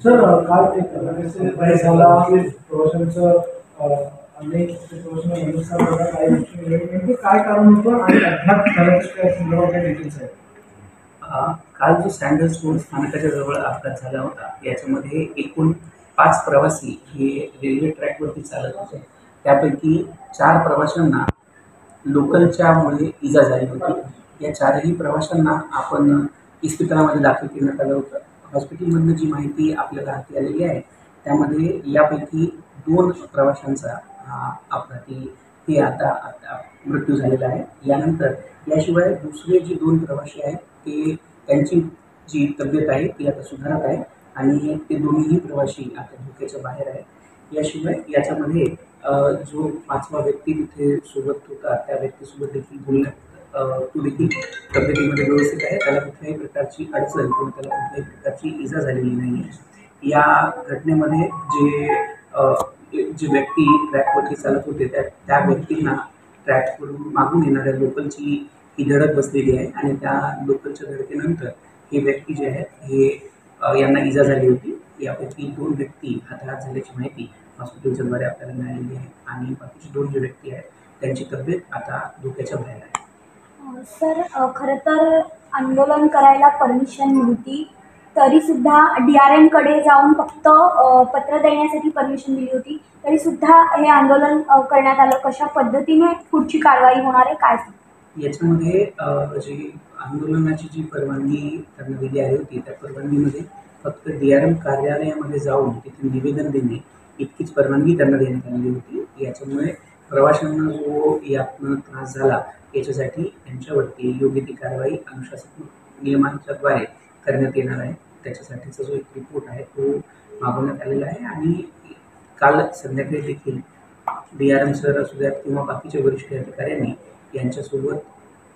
Sir काल एक बरेच झाला प्रवाशांचं अनेक प्रवाशांना हिंदुस्थान काही गोष्टी नेमकं काय कारण होतं आणि अद्याप झाल्याचं काय संदर्भात काही डिटेल्स आहेत? काल जो सँडल्स रोड स्थानकाच्या जवळ अपघात झाला होता याच्यामध्ये एकूण 5 प्रवासी हे रेल्वे ट्रॅकवरती चालत होते. त्यापैकी 4 प्रवाशांना लोकलच्यामुळे इजा झाली होती. या 4ही प्रवाशांना आपण इस्पितळामध्ये दाखल करण्यात आलं होतं. हॉस्पिटलमधनं जी माहिती आपल्याला हाती आलेली आहे त्यामध्ये यापैकी 2 प्रवाशांचा अपघाती ते आता आता मृत्यू झालेला आहे. यानंतर याशिवाय दुसरे जे 2 प्रवासी आहेत ते त्यांची जी तब्येत आहे ती आता सुधारत आहे आणि ते दोन्हीही प्रवासी आता धोक्याच्या बाहेर आहेत. याशिवाय याच्यामध्ये जो 5वा व्यक्ती तिथे सोबत होता त्या व्यक्तीसोबत देखील बोलण्यात तो देखील तब्येतीमध्ये व्यवस्थित आहे. त्याला कुठल्याही प्रकारची अडचण किंवा त्याला कुठल्याही प्रकारची इजा झालेली नाही आहे. या घटनेमध्ये जे व्यक्ती ट्रॅकवरती चालत होते त्या व्यक्तींना ट्रॅकवरून मागून येणाऱ्या लोकलची ही धडक बसलेली आहे आणि त्या लोकलच्या धडकेनंतर हे व्यक्ती जे आहेत हे यांना इजा झाली होती. यापैकी 2 व्यक्ती हताहत झाल्याची माहिती हॉस्पिटलच्या द्वारे आपल्याला मिळालेली आहे आणि बाकीचे 2 जे व्यक्ती आहेत त्यांची तब्येत आता धोक्याच्या बाहेर आहे. सर खरं तर आंदोलन करायला परमिशन नव्हती, तरीसुद्धा DRMकडे जाऊन फक्त पत्र देण्यासाठी परमिशन दिली होती, तरीसुद्धा हे आंदोलन करण्यात आलं. कशा पद्धतीने पुढची कारवाई होणार आहे काय? याच्यामध्ये जी आंदोलनाची जी परवानगी त्यांना दिली आहे होती त्या परवानगीमध्ये फक्त DRM कार्यालयामध्ये जाऊन तिथे निवेदन देणे इतकीच परवानगी त्यांना देण्यात आलेली होती. याच्यामुळे प्रवाशांना जो यातनं त्रास झाला याच्यासाठी त्यांच्यावरती योग्य ती कारवाई अनुशासनात्मक नियमांच्याद्वारे करण्यात येणार आहे. त्याच्यासाठीचा जो एक रिपोर्ट आहे तो मागवण्यात आलेला आहे आणि काल संध्याकाळी देखील DRM सर असू द्यात किंवा बाकीच्या वरिष्ठ अधिकाऱ्यांनी यांच्यासोबत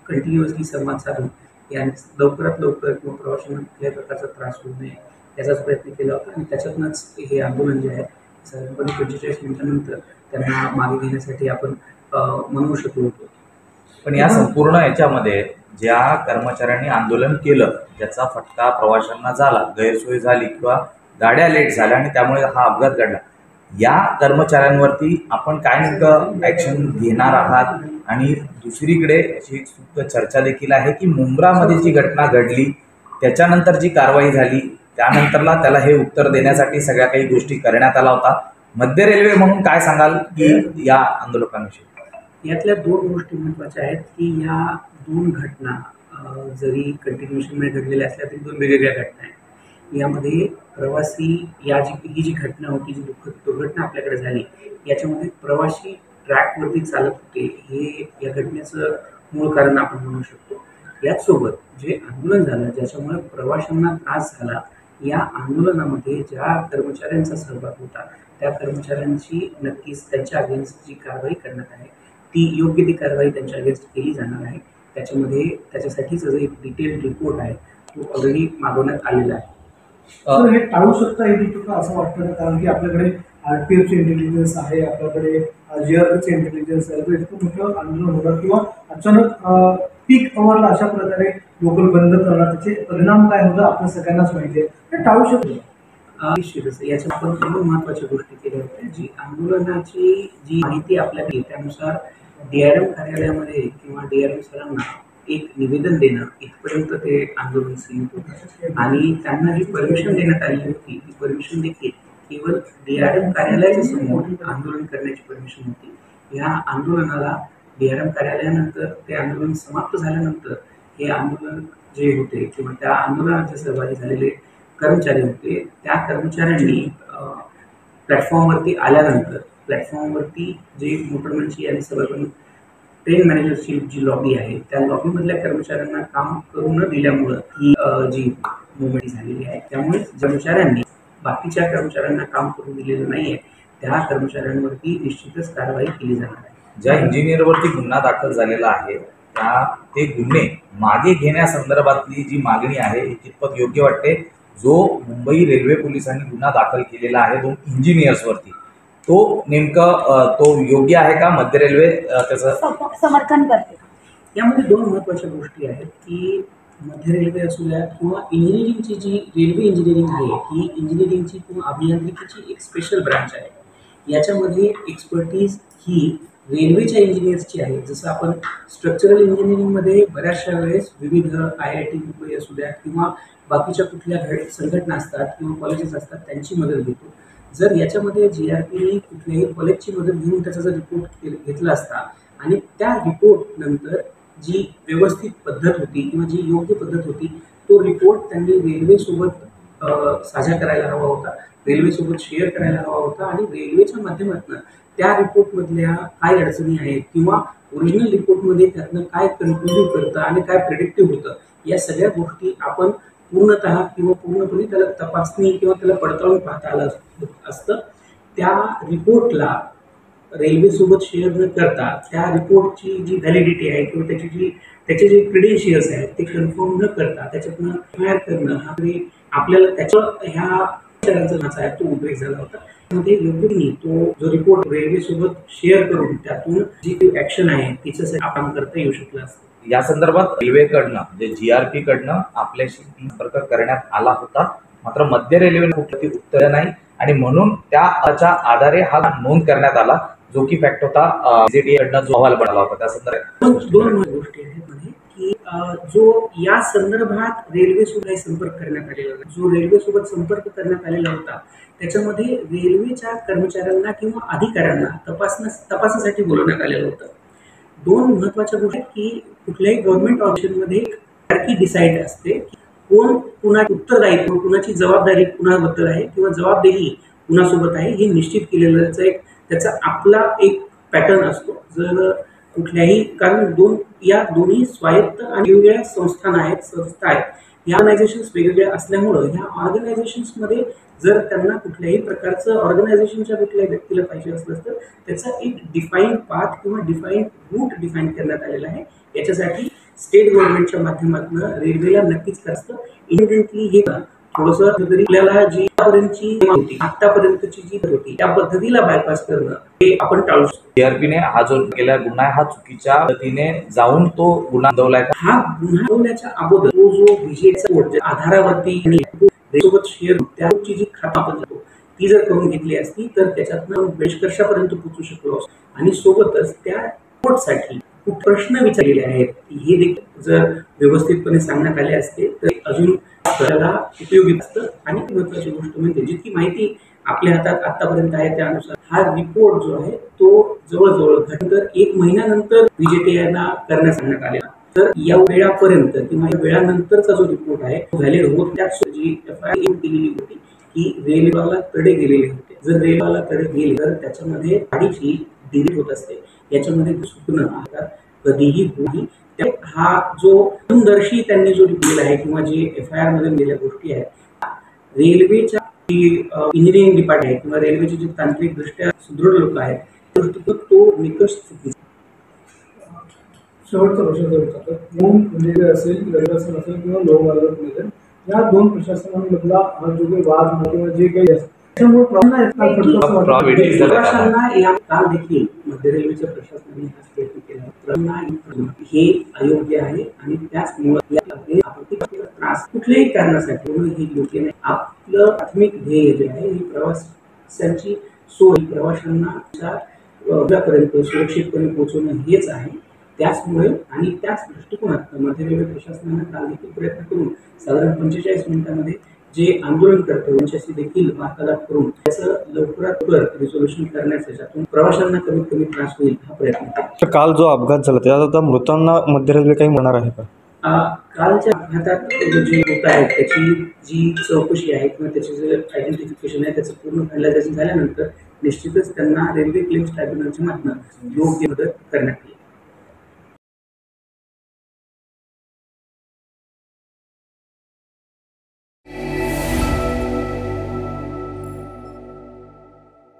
कंटिन्युअसली संवाद साधून लवकरात लवकर किंवा प्रवाशांना कुठल्याही प्रकारचा त्रास होऊ नये याचाच प्रयत्न केला होता आणि त्याच्यातूनच हे आंदोलन जे आहे साधारणपणे 45 मिनिटानंतर त्यांना मागे घेण्यासाठी आपण म्हणू शकलो होतो. पण या संपूर्ण याच्यामध्ये ज्या कर्मचाऱ्यांनी आंदोलन केलं ज्याचा फटका प्रवाशांना झाला, गैरसोय झाली किंवा गाड्या लेट झाल्या आणि त्यामुळे हा अपघात घडला, या कर्मचाऱ्यांवरती आपण काय नेमकं ॲक्शन घेणार आहात? आणि दुसरीकडे अशी चर्चा देखील आहे की मुंब्रामध्ये जी घटना घडली त्याच्यानंतर जी कारवाई झाली त्यानंतरला त्याला हे उत्तर देण्यासाठी सगळ्या काही गोष्टी करण्यात आला होता. मध्य रेल्वे म्हणून काय सांगाल की या आंदोलकांविषयी? यातल्या 2 गोष्टी महत्त्वाच्या आहेत की या 2 घटना जरी कंटिन्युएशनमध्ये घडलेल्या असल्या तरी 2 वेगवेगळ्या घटना आहेत. यामध्ये प्रवासी ही जी घटना होती जी दुर्घटना आपल्याकडे झाली याच्यामध्ये प्रवासी ट्रॅकवरती चालत होते हे या घटनेचं मूळ कारण आपण म्हणू शकतो. याचसोबत जे आंदोलन झालं ज्याच्यामुळे प्रवाशांना त्रास झाला या आंदोलनामध्ये ज्या कर्मचाऱ्यांचा सहभाग होता त्या कर्मचाऱ्यांची नक्कीच त्यांच्या अगेन्स्ट जी कारवाई करण्यात आहे ती योग्य ती कारवाई त्यांच्या अगेन्स्ट केली जाणार आहे. त्याच्यासाठीचा जो एक डिटेल रिपोर्ट आहे तो ऑलरेडी मागवण्यात आलेला आहे. सर हे टाळू शकता हे देखील असं वाटतं कारण की आपल्याकडे RTFचे इंटेलिजन्स आहे, आपल्याकडे GRFचे इंटेलिजन्स आहे, तर इतकं मोठं आंदोलन होणार किंवा अचानक पीक अवरला अशा प्रकारे लोकल बंद करणार त्याचे परिणाम काय होतं आपल्या सगळ्यांनाच माहिती आहे. ते टाळू शकतो निश्चितच याच्या आपण 2 महत्त्वाच्या गोष्टी केल्या होत्या. जी आंदोलनाची जी माहिती आपल्याला त्यानुसार DRM कार्यालयामध्ये किंवा DRM सरांना एक निवेदन देणं इथपर्यंत ते आंदोलन सीमित होतं आणि त्यांना जी परमिशन देण्यात आली होती ती परमिशन देखील केवळ DRM कार्यालयाच्या समोर आंदोलन करण्याची परमिशन होती. या आंदोलनाला DRM कार्यालयानंतर ते आंदोलन समाप्त झाल्यानंतर हे आंदोलन जे होते किंवा त्या आंदोलनाचे सहभागी झालेले कर्मचारी होते त्या कर्मचाऱ्यांनी प्लॅटफॉर्मवरती आल्यानंतर प्लॅटफॉर्मवरती जे मोटरमनची आणि सबअर्बन ट्रेन मॅनेजरची जी लॉबी आहे त्या लॉबीमधल्या कर्मचाऱ्यांना काम करू न दिल्यामुळं ही जी मुवमेंट झालेली आहे. त्यामुळे कर्मचाऱ्यांनी बाकीच्या कर्मचाऱ्यांना काम करू दिलेलं नाही आहे त्या कर्मचाऱ्यांवरती निश्चितच कारवाई केली जाणार आहे. ज्या इंजिनियरवरती गुन्हा दाखल झालेला आहे ते गुन्हे मागे घेण्यासंदर्भातली जी मागणी आहे ही कितपत योग्य वाटते? जो मुंबई रेल्वे पोलिसांनी गुन्हा दाखल केलेला आहे 2 इंजिनियर्सवरती तो नेमकं तो योग्य आहे का? मध्य रेल्वे त्याचं समर्थन करते. यामध्ये 2 महत्त्वाच्या गोष्टी आहेत की मध्य रेल्वे असू द्या किंवा इंजिनिअरिंगची जी रेल्वे इंजिनिअरिंग आहे ही इंजिनिअरिंगची किंवा अभियांत्रिकीची एक स्पेशल ब्रांच आहे। याच्यामध्ये एक्सपर्टीज ही रेल्वेच्या इंजिनियर्सची आहे। जसं आपण स्ट्रक्चरल इंजिनिअरिंगमध्ये बऱ्याचशा वेळेस विविध IIT मुंबई असू द्या किंवा बाकीच्या कुठल्या संघटना असतात किंवा कॉलेजेस असतात त्यांची मदत घेतो। जर याच्यामध्ये GRPने कुठल्याही कॉलेजची मदत घेऊन त्याचा जर रिपोर्ट घेतला असता आणि त्या रिपोर्ट नंतर जी व्यवस्थित पद्धत होती किंवा जी योग्य पद्धत होती तो रिपोर्ट त्यांनी रेल्वेसोबत साझा करायला हवा होता, रेल्वेसोबत शेअर करायला हवा होता आणि रेल्वेच्या माध्यमातून त्या रिपोर्टमधल्या काय अडचणी आहेत किंवा ओरिजिनल रिपोर्टमध्ये त्यातनं काय कन्क्लुडिव्ह करतं आणि काय प्रेडिक्टिव्ह होतं या सगळ्या गोष्टी आपण पूर्णतः किंवा पूर्णपणे त्याला तपासणी किंवा त्याला पडताळून पाहता आलं असतं। त्या रिपोर्टला रेल्वेसोबत शेअर न करता त्या रिपोर्टची जी व्हॅलिडिटी आहे किंवा त्याचे जे क्रेडेन्शियल्स आहेत ते कन्फर्म न करता त्याच्यातनं FIR करणं हा आपल्याला ह्या विचारांचा आहे तो उद्रेक झाला होता। त्यामध्ये योग्य तो जो रिपोर्ट रेल्वेसोबत शेअर करून त्यातून जी ॲक्शन आहे तिच्यासाठी काम करता येऊ शकलं असतं। या संदर्भात रेल्वेकडनं म्हणजे GRP कडनं आपल्याशी संपर्क करण्यात आला होता, मात्र मध्य रेल्वेने कुठली उत्तर नाही आणि म्हणून त्याच्या आधारे हा नोंद करण्यात आला जो की फॅक्ट होता CTA कडनं जो अहवाल बनवला होता त्या संदर्भात। दोन गोष्टी आहेत मध्ये की जो या संदर्भात रेल्वेसोबत संपर्क करण्यात आलेला जो रेल्वेसोबत संपर्क करण्यात आलेला होता त्याच्यामध्ये रेल्वेच्या कर्मचाऱ्यांना किंवा अधिकाऱ्यांना तपासण्यासाठी बोलवण्यात आलेलं होतं। दोन महत्त्वाच्या गोष्टी की कुठल्याही गव्हर्नमेंट ऑर्गनायझेशनमध्ये एक डिसाईड असते की कोण कुणाची उत्तरदायित्व कुणाची जबाबदारी कुणाबद्दल आहे किंवा जबाबदेही कुणासोबत आहे हे निश्चित केलेलं त्याचा आपला एक पॅटर्न असतो। जर कुठल्याही कारण दोन्ही स्वायत्त आणि वेगवेगळ्या संस्था आहेत या ऑर्गनायझेशन्स वेगवेगळ्या असल्यामुळं ह्या ऑर्गनायझेशन्समध्ये जर त्यांना कुठल्याही प्रकारचं ऑर्गनायझेशनच्या कुठल्याही व्यक्तीला पाहिजे असलं तर त्याचा एक डिफाईन पाथ किंवा डिफाईन रूट डिफाईन करण्यात आलेला आहे। याच्यासाठी स्टेट गव्हर्नमेंटच्या माध्यमातून रेल्वेला नक्कीच असतं। इमिडिएटली हे थोडंसं तरी आपल्याला जी आतापर्यंतची जी होती त्या पद्धतीला बायपास करणं हे आपण टाळू शकतो। GRPने हा जो केला गुन्हा हा चुकीच्या पद्धतीने जाऊन तो गुन्हा नोंदवलाय। हा गुन्हा नोंदवण्याच्या अगोदर तो जो विजेचा कोड आधारावरती सोबत शेअर त्याची जी खाता आपण जातो ती जर करून घेतली असती तर त्याच्यातनं निष्कर्षापर्यंत पोहोचू शकलो असतो आणि सोबतच त्या रिपोर्टसाठी खूप प्रश्न विचारलेले आहेत हे देखील जर व्यवस्थितपणे सांगण्यात आले असते तर अजून आपल्याला उपयोगी असतं। आणि महत्त्वाची गोष्ट म्हणजे जितकी माहिती आपल्या हातात आतापर्यंत आहे त्यानुसार हा रिपोर्ट जो आहे तो जवळजवळ घटनेनंतर 1 महिन्यानंतर VJTIना करण्यास सांगण्यात आलेला। तर या वेळापर्यंत किंवा या वेळानंतरचा जो रिपोर्ट आहे तो व्हॅलिड होत त्यात जी FIR केलेली होती की रेल्वेला तडे गेलेले होते। जर रेल्वेला तडे गेले तर त्याच्यामध्ये गाडीची डिलीट होत असते, याच्यामध्ये चुकणं आता कधीही होईल। हा जो दूरदर्शी त्यांनी जो दिलेला आहे किंवा जे FIR मध्ये दिलेल्या गोष्टी आहेत रेल्वेच्या इंजिनिअरिंग डिपार्टमेंट आहे किंवा रेल्वेचे जे तांत्रिकदृष्ट्या सुदृढ लोक आहेत तो निकष चुकीचा। शेवटचा प्रश्न होता रेल्वे असेल असेल किंवा लोहवाहतूक निगम या दोन प्रशासनांमधला हा जो काही वाद किंवा जे काही असेल प्रवाशांना या काल देखील मध्य रेल्वेच्या प्रशासनाने हा प्रयत्न केला हे अयोग्य आहे आणि त्याचमुळे त्रास कुठल्याही कारणासाठी हे योग्य नाही। आपलं प्राथमिक ध्येय जे आहे ही प्रवाशांची सोय प्रवाशांना उद्यापर्यंत सुरक्षितपणे पोहोचवणं हेच आहे। त्याचमुळे आणि त्याच दृष्टिकोनात मध्य रेल्वे प्रशासनाने काल देखील प्रयत्न करून साधारण 45 मिनिटांमध्ये जे आंदोलन करतो त्यांच्याशी देखील वार्तालाप करून त्याचं लवकरात लवकर रिझोल्युशन करण्याचा ज्यातून प्रवाशांना कमीत कमी त्रास होईल हा प्रयत्न केला। काल जो अपघात झाला त्यात मृतांना मध्य रेल्वे काही म्हणणार आहे का? कालच्या अपघातात जे होत आहेत त्याची जी चौकशी आहे किंवा त्याचे जे आयडेंटिफिकेशन आहे त्याचं पूर्ण फायनलायझेशन झाल्यानंतर निश्चितच त्यांना रेल्वे क्लेम्स ट्रायब्युनलच्या माध्यमातून योग्य मदत करण्यात येईल।